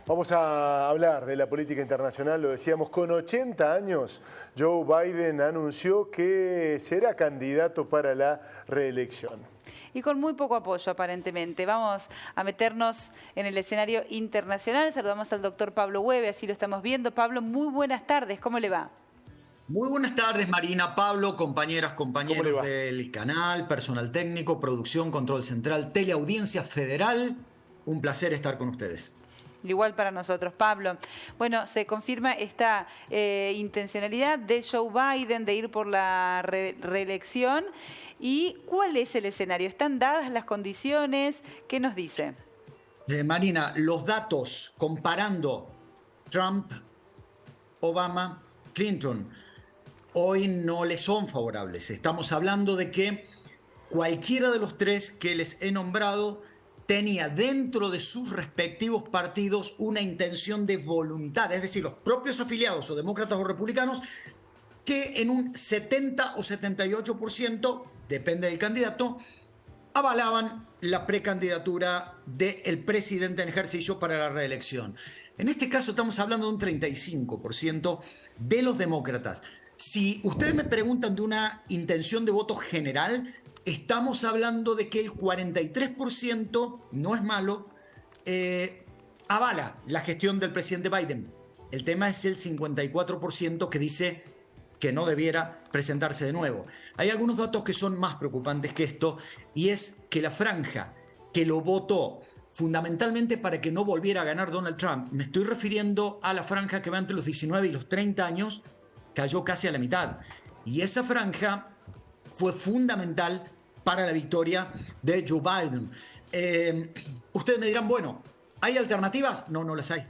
Vamos a hablar de la política internacional, lo decíamos, con 80 años, Joe Biden anunció que será candidato para la reelección. Y con muy poco apoyo, aparentemente. Vamos a meternos en el escenario internacional. Saludamos al doctor Pablo Hueve, así lo estamos viendo. Pablo, muy buenas tardes, ¿cómo le va? Muy buenas tardes, Marina, Pablo, compañeras, compañeros del canal, personal técnico, producción, control central, teleaudiencia federal. Un placer estar con ustedes. Igual para nosotros, Pablo. Bueno, se confirma esta intencionalidad de Joe Biden de ir por la reelección. ¿Y cuál es el escenario? ¿Están dadas las condiciones? ¿Qué nos dice? Marina, los datos comparando Trump, Obama, Clinton, hoy no le son favorables. Estamos hablando de que cualquiera de los tres que les he nombrado tenía dentro de sus respectivos partidos una intención de voluntad, es decir, los propios afiliados o demócratas o republicanos, que en un 70 o 78%, depende del candidato, avalaban la precandidatura del presidente en ejercicio para la reelección. En este caso estamos hablando de un 35% de los demócratas. Si ustedes me preguntan de una intención de voto general, estamos hablando de que el 43%, no es malo, avala la gestión del presidente Biden. El tema es el 54% que dice que no debiera presentarse de nuevo. Hay algunos datos que son más preocupantes que esto, y es que la franja que lo votó fundamentalmente para que no volviera a ganar Donald Trump, me estoy refiriendo a la franja que va entre los 19 y los 30 años, cayó casi a la mitad. Y esa franja fue fundamental para la victoria de Joe Biden. Ustedes me dirán, bueno, ¿hay alternativas? No, no las hay.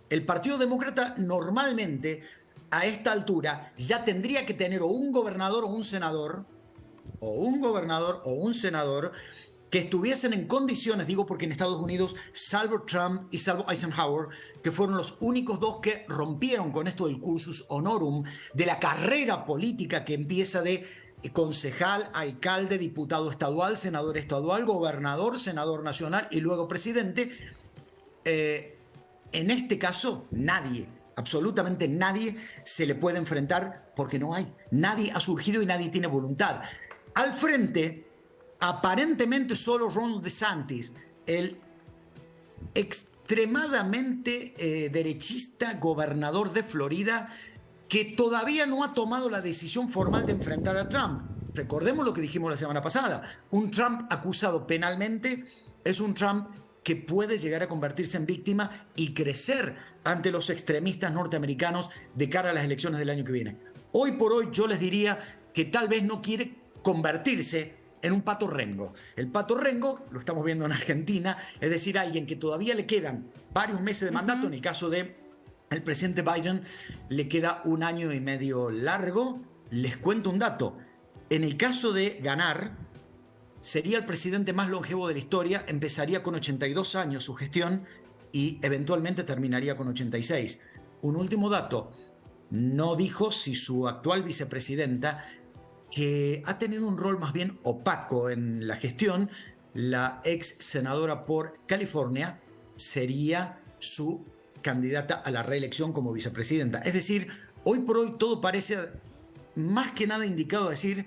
El Partido Demócrata normalmente a esta altura ya tendría que tener o un gobernador o un senador, que estuviesen en condiciones, digo porque en Estados Unidos, salvo Trump y salvo Eisenhower, que fueron los únicos dos que rompieron con esto del cursus honorum, de la carrera política que empieza de concejal, alcalde, diputado estadual, senador estadual, gobernador, senador nacional y luego presidente. En este caso, nadie, absolutamente nadie se le puede enfrentar porque no hay. Nadie ha surgido y nadie tiene voluntad. Al frente, aparentemente solo Ron DeSantis, el extremadamente derechista gobernador de Florida, que todavía no ha tomado la decisión formal de enfrentar a Trump. Recordemos lo que dijimos la semana pasada. Un Trump acusado penalmente es un Trump que puede llegar a convertirse en víctima y crecer ante los extremistas norteamericanos de cara a las elecciones del año que viene. Hoy por hoy yo les diría que tal vez no quiere convertirse en un Pato Rengo. El Pato Rengo, lo estamos viendo en Argentina, es decir, alguien que todavía le quedan varios meses de mandato. En el caso de el presidente Biden le queda 1 año y medio largo. Les cuento un dato. En el caso de ganar, sería el presidente más longevo de la historia. Empezaría con 82 años su gestión y eventualmente terminaría con 86. Un último dato. No dijo si su actual vicepresidenta, que ha tenido un rol más bien opaco en la gestión, la ex senadora por California, sería su candidata a la reelección como vicepresidenta. Es decir, hoy por hoy todo parece más que nada indicado a decir,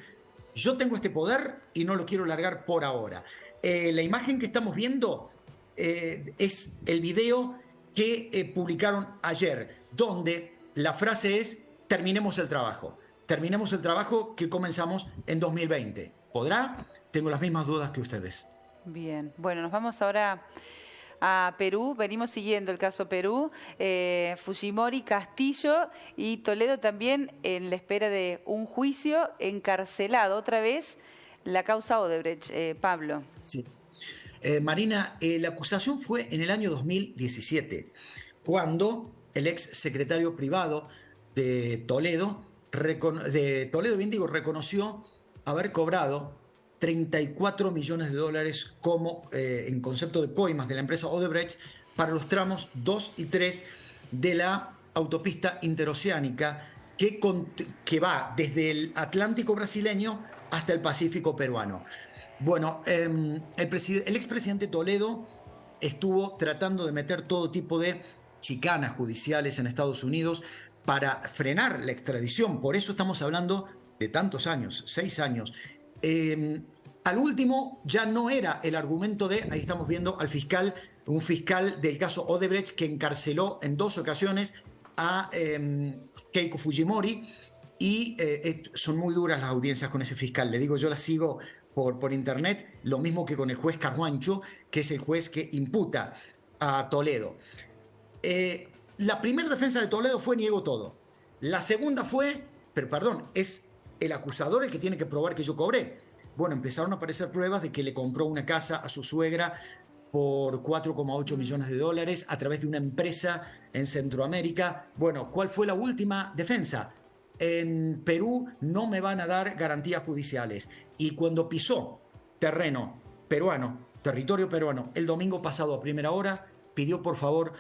yo tengo este poder y no lo quiero largar por ahora. La imagen que estamos viendo es el video que publicaron ayer, donde la frase es, terminemos el trabajo. Terminemos el trabajo que comenzamos en 2020. ¿Podrá? Tengo las mismas dudas que ustedes. Bien, bueno, nos vamos ahora a Perú. Venimos siguiendo el caso Perú. Fujimori, Castillo y Toledo también en la espera de un juicio, encarcelado otra vez la causa Odebrecht. Pablo. Sí. Marina, la acusación fue en el año 2017, cuando el ex secretario privado de Toledo, reconoció haber cobrado 34 millones de dólares como en concepto de coimas de la empresa Odebrecht para los tramos 2 y 3 de la autopista interoceánica que va desde el Atlántico brasileño hasta el Pacífico peruano. Bueno, el expresidente Toledo estuvo tratando de meter todo tipo de chicanas judiciales en Estados Unidos para frenar la extradición. Por eso estamos hablando de tantos años, 6 años. Al último ya no era el argumento de, ahí estamos viendo al fiscal, un fiscal del caso Odebrecht que encarceló en 2 ocasiones a Keiko Fujimori, y son muy duras las audiencias con ese fiscal. Le digo, yo las sigo por internet, lo mismo que con el juez Carhuancho, que es el juez que imputa a Toledo. La primera defensa de Toledo fue niego todo. La segunda fue, es el acusador el que tiene que probar que yo cobré. Bueno, empezaron a aparecer pruebas de que le compró una casa a su suegra por 4,8 millones de dólares a través de una empresa en Centroamérica. Bueno, ¿cuál fue la última defensa? En Perú no me van a dar garantías judiciales. Y cuando pisó terreno peruano, territorio peruano, el domingo pasado a primera hora, pidió por favor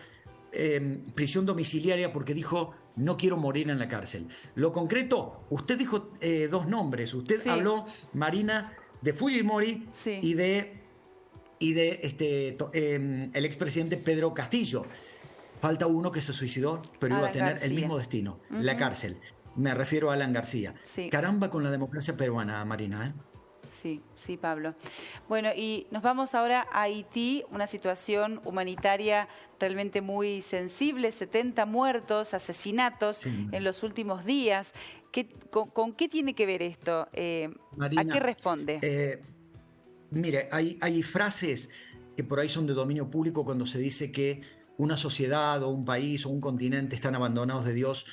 prisión domiciliaria porque dijo, no quiero morir en la cárcel. Lo concreto, usted dijo 2 nombres. Usted habló, Marina, de Fujimori y de el expresidente Pedro Castillo. Falta uno que se suicidó, pero iba a tener el mismo destino, la cárcel. Me refiero a Alan García. Sí. Caramba con la democracia peruana, Marina, ¿eh? Sí, Pablo. Bueno, y nos vamos ahora a Haití, una situación humanitaria realmente muy sensible, 70 muertos, asesinatos en los últimos días. ¿Con qué tiene que ver esto? Marina, ¿a qué responde? Mire, hay frases que por ahí son de dominio público cuando se dice que una sociedad o un país o un continente están abandonados de Dios.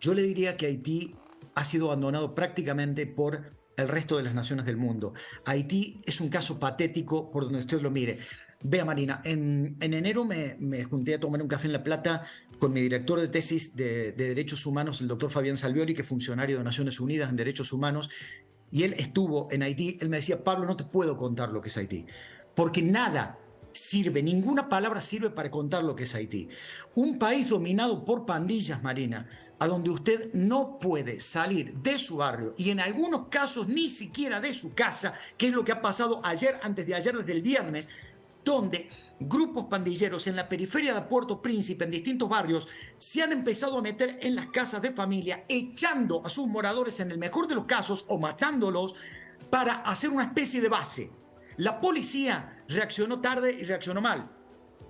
Yo le diría que Haití ha sido abandonado prácticamente por el resto de las naciones del mundo. Haití es un caso patético por donde usted lo mire. Vea, Marina, en enero me junté a tomar un café en La Plata con mi director de tesis de Derechos Humanos, el doctor Fabián Salvioli, que es funcionario de Naciones Unidas en Derechos Humanos, y él estuvo en Haití. Él me decía, Pablo, no te puedo contar lo que es Haití, porque nada sirve, ninguna palabra sirve para contar lo que es Haití. Un país dominado por pandillas, Marina, a donde usted no puede salir de su barrio y en algunos casos ni siquiera de su casa, que es lo que ha pasado ayer, antes de ayer, desde el viernes, donde grupos pandilleros en la periferia de Puerto Príncipe, en distintos barrios, se han empezado a meter en las casas de familia, echando a sus moradores en el mejor de los casos o matándolos para hacer una especie de base. La policía reaccionó tarde y reaccionó mal.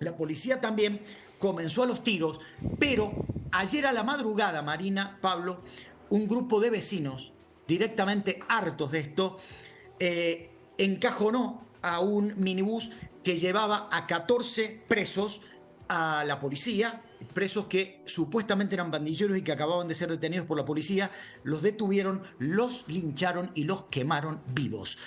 La policía también comenzó a los tiros, pero ayer a la madrugada, Marina, Pablo, un grupo de vecinos, directamente hartos de esto, encajonó a un minibús que llevaba a 14 presos a la policía, presos que supuestamente eran pandilleros y que acababan de ser detenidos por la policía. Los detuvieron, los lincharon y los quemaron vivos.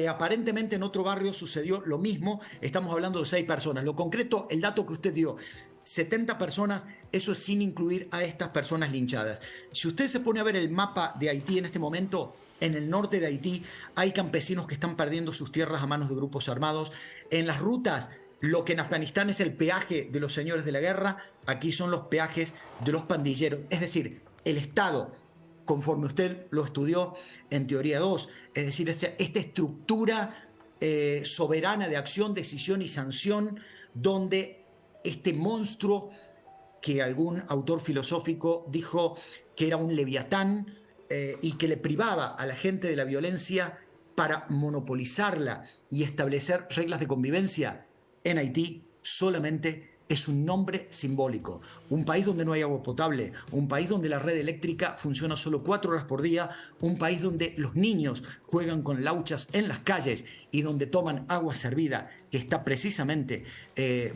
Aparentemente en otro barrio sucedió lo mismo. Estamos hablando de 6 personas. Lo concreto, el dato que usted dio, 70 personas, eso es sin incluir a estas personas linchadas. Si usted se pone a ver el mapa de Haití en este momento, en el norte de Haití hay campesinos que están perdiendo sus tierras a manos de grupos armados. En las rutas, lo que en Afganistán es el peaje de los señores de la guerra, aquí son los peajes de los pandilleros. Es decir, el Estado, conforme usted lo estudió en Teoría 2, es decir, esta estructura soberana de acción, decisión y sanción, donde este monstruo que algún autor filosófico dijo que era un leviatán y que le privaba a la gente de la violencia para monopolizarla y establecer reglas de convivencia, en Haití solamente es un nombre simbólico. Un país donde no hay agua potable, un país donde la red eléctrica funciona solo 4 horas por día, un país donde los niños juegan con lauchas en las calles y donde toman agua servida que está precisamente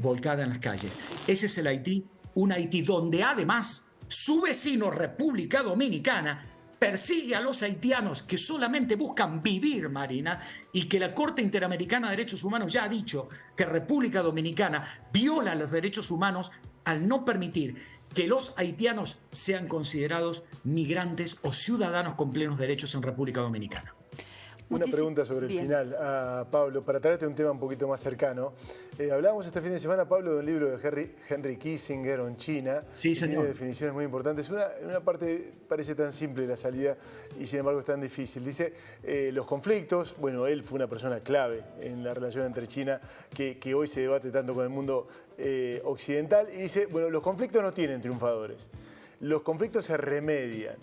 volcada en las calles. Ese es el Haití, un Haití donde además su vecino República Dominicana persigue a los haitianos que solamente buscan vivir, Marina, y que la Corte Interamericana de Derechos Humanos ya ha dicho que República Dominicana viola los derechos humanos al no permitir que los haitianos sean considerados migrantes o ciudadanos con plenos derechos en República Dominicana. Una pregunta sobre el final a Pablo, para traerte un tema un poquito más cercano. Hablábamos este fin de semana, Pablo, de un libro de Henry Kissinger en China. Sí, señor. Tiene definiciones muy importantes. En una parte parece tan simple la salida y sin embargo es tan difícil. Dice, los conflictos, bueno, él fue una persona clave en la relación entre China que hoy se debate tanto con el mundo occidental. Y dice, bueno, los conflictos no tienen triunfadores. Los conflictos se remedian.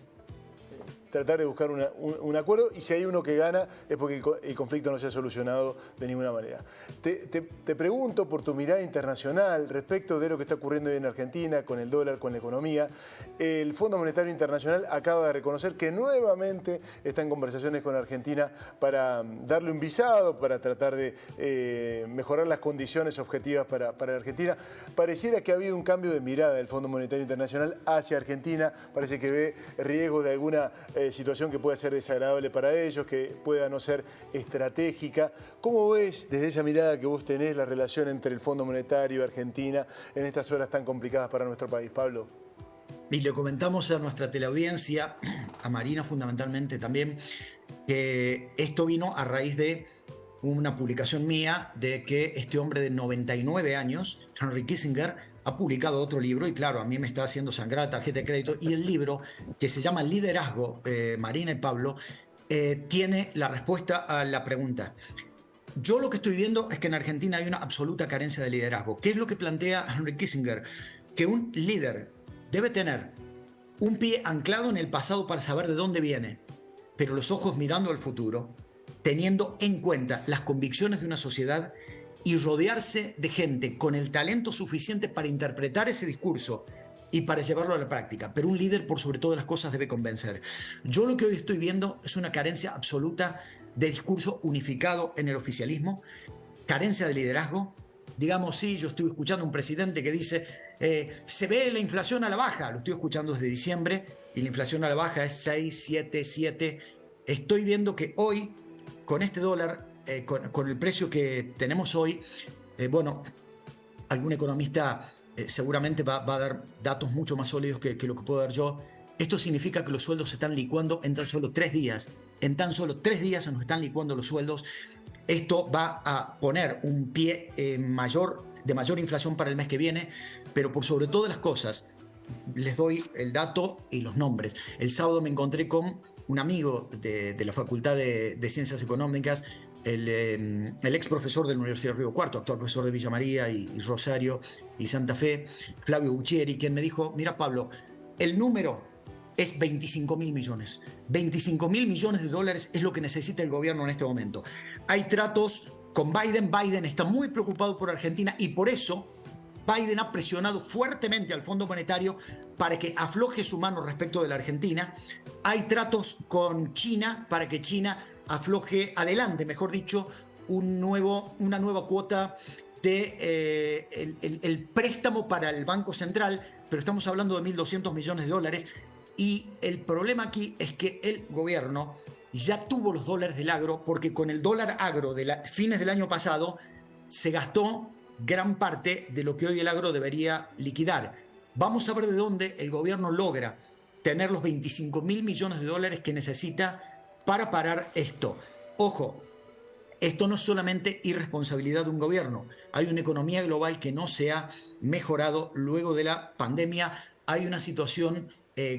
Tratar de buscar un acuerdo, y si hay uno que gana es porque el conflicto no se ha solucionado de ninguna manera. Te pregunto por tu mirada internacional respecto de lo que está ocurriendo hoy en Argentina con el dólar, con la economía. El Fondo Monetario Internacional acaba de reconocer que nuevamente está en conversaciones con Argentina para darle un visado, para tratar de mejorar las condiciones objetivas para la Argentina. Pareciera que ha habido un cambio de mirada del Fondo Monetario Internacional hacia Argentina. Parece que ve riesgos de alguna situación que pueda ser desagradable para ellos, que pueda no ser estratégica. ¿Cómo ves desde esa mirada que vos tenés la relación entre el Fondo Monetario y Argentina en estas horas tan complicadas para nuestro país, Pablo? Y le comentamos a nuestra teleaudiencia, a Marina fundamentalmente también, que esto vino a raíz de una publicación mía de que este hombre de 99 años, Henry Kissinger, ha publicado otro libro y claro, a mí me está haciendo sangrar la tarjeta de crédito, y el libro, que se llama Liderazgo, Marina y Pablo, tiene la respuesta a la pregunta. Yo lo que estoy viendo es que en Argentina hay una absoluta carencia de liderazgo. ¿Qué es lo que plantea Henry Kissinger? Que un líder debe tener un pie anclado en el pasado para saber de dónde viene, pero los ojos mirando al futuro, teniendo en cuenta las convicciones de una sociedad y rodearse de gente con el talento suficiente para interpretar ese discurso y para llevarlo a la práctica. Pero un líder, por sobre todas las cosas, debe convencer. Yo lo que hoy estoy viendo es una carencia absoluta de discurso unificado en el oficialismo, carencia de liderazgo. Digamos, sí, yo estoy escuchando a un presidente que dice, se ve la inflación a la baja, lo estoy escuchando desde diciembre, y la inflación a la baja es 6, 7, 7. Estoy viendo que hoy, con este dólar, con el precio que tenemos hoy, bueno, algún economista seguramente va a dar datos mucho más sólidos que lo que puedo dar yo. Esto significa que los sueldos se están licuando en tan solo 3 días. En tan solo 3 días se nos están licuando los sueldos. Esto va a poner un pie de mayor inflación para el mes que viene, pero por sobre todas las cosas, les doy el dato y los nombres. El sábado me encontré con un amigo de la Facultad de Ciencias Económicas, el ex profesor de la Universidad de Río Cuarto, actual profesor de Villa María y Rosario y Santa Fe, Flavio Buccieri, quien me dijo, mira Pablo, el número es 25.000 millones. 25.000 millones de dólares es lo que necesita el gobierno en este momento. Hay tratos con Biden. Biden está muy preocupado por Argentina y por eso Biden ha presionado fuertemente al Fondo Monetario para que afloje su mano respecto de la Argentina. Hay tratos con China para que China afloje adelante, mejor dicho, una nueva cuota de el préstamo para el Banco Central, pero estamos hablando de 1.200 millones de dólares. Y el problema aquí es que el gobierno ya tuvo los dólares del agro, porque con el dólar agro de fines del año pasado se gastó gran parte de lo que hoy el agro debería liquidar. Vamos a ver de dónde el gobierno logra tener los 25.000 millones de dólares que necesita para parar esto. Ojo, esto no es solamente irresponsabilidad de un gobierno. Hay una economía global que no se ha mejorado luego de la pandemia. Hay una situación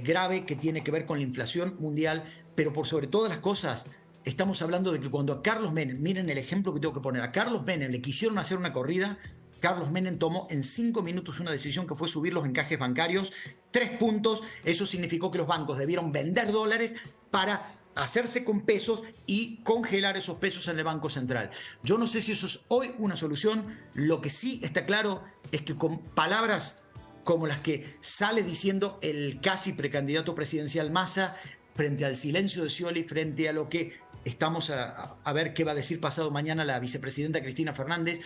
grave que tiene que ver con la inflación mundial, pero por sobre todas las cosas estamos hablando de que cuando a Carlos Menem, miren el ejemplo que tengo que poner, a Carlos Menem le quisieron hacer una corrida, Carlos Menem tomó en 5 minutos una decisión que fue subir los encajes bancarios 3 puntos. Eso significó que los bancos debieron vender dólares para hacerse con pesos y congelar esos pesos en el Banco Central. Yo no sé si eso es hoy una solución. Lo que sí está claro es que con palabras como las que sale diciendo el casi precandidato presidencial Massa, frente al silencio de Scioli, frente a lo que estamos a ver qué va a decir pasado mañana la vicepresidenta Cristina Fernández,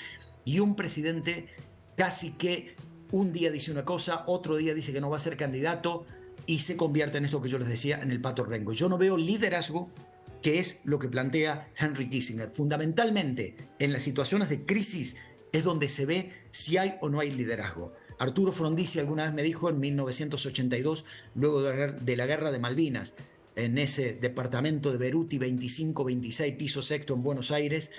y un presidente casi que un día dice una cosa, otro día dice que no va a ser candidato y se convierte en esto que yo les decía, en el pato rengo. Yo no veo liderazgo, que es lo que plantea Henry Kissinger. Fundamentalmente, en las situaciones de crisis es donde se ve si hay o no hay liderazgo. Arturo Frondizi alguna vez me dijo en 1982, luego de la guerra de Malvinas, en ese departamento de Beruti, 25, 26, piso sexto en Buenos Aires,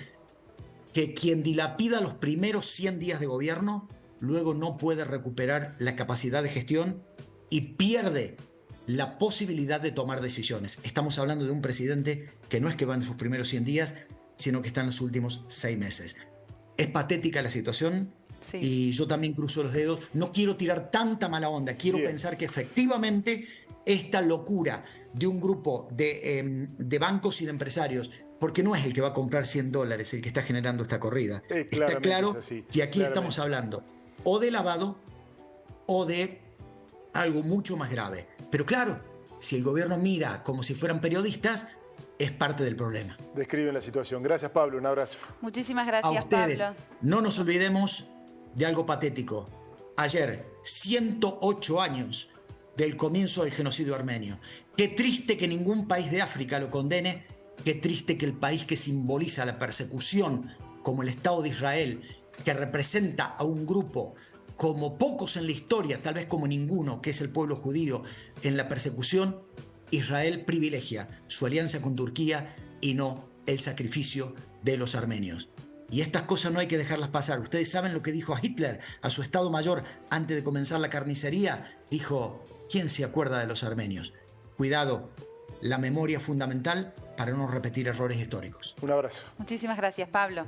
que quien dilapida los primeros 100 días de gobierno, luego no puede recuperar la capacidad de gestión y pierde la posibilidad de tomar decisiones. Estamos hablando de un presidente que no es que va en sus primeros 100 días, sino que está en los últimos 6 meses. Es patética la situación. Sí. Y yo también cruzo los dedos. No quiero tirar tanta mala onda. Quiero pensar que efectivamente esta locura de un grupo de bancos y de empresarios, porque no es el que va a comprar $100 el que está generando esta corrida. Está claro que aquí estamos hablando o de lavado o de algo mucho más grave. Pero claro, si el gobierno mira como si fueran periodistas, es parte del problema. Describen la situación. Gracias, Pablo. Un abrazo. Muchísimas gracias, a ustedes. Pablo. No nos olvidemos de algo patético. Ayer, 108 años del comienzo del genocidio armenio. Qué triste que ningún país de África lo condene. Qué triste que el país que simboliza la persecución, como el Estado de Israel, que representa a un grupo como pocos en la historia, tal vez como ninguno, que es el pueblo judío, en la persecución, Israel privilegia su alianza con Turquía y no el sacrificio de los armenios. Y estas cosas no hay que dejarlas pasar. Ustedes saben lo que dijo Hitler a su Estado Mayor antes de comenzar la carnicería. Dijo, ¿quién se acuerda de los armenios? Cuidado, la memoria es fundamental para no repetir errores históricos. Un abrazo. Muchísimas gracias, Pablo.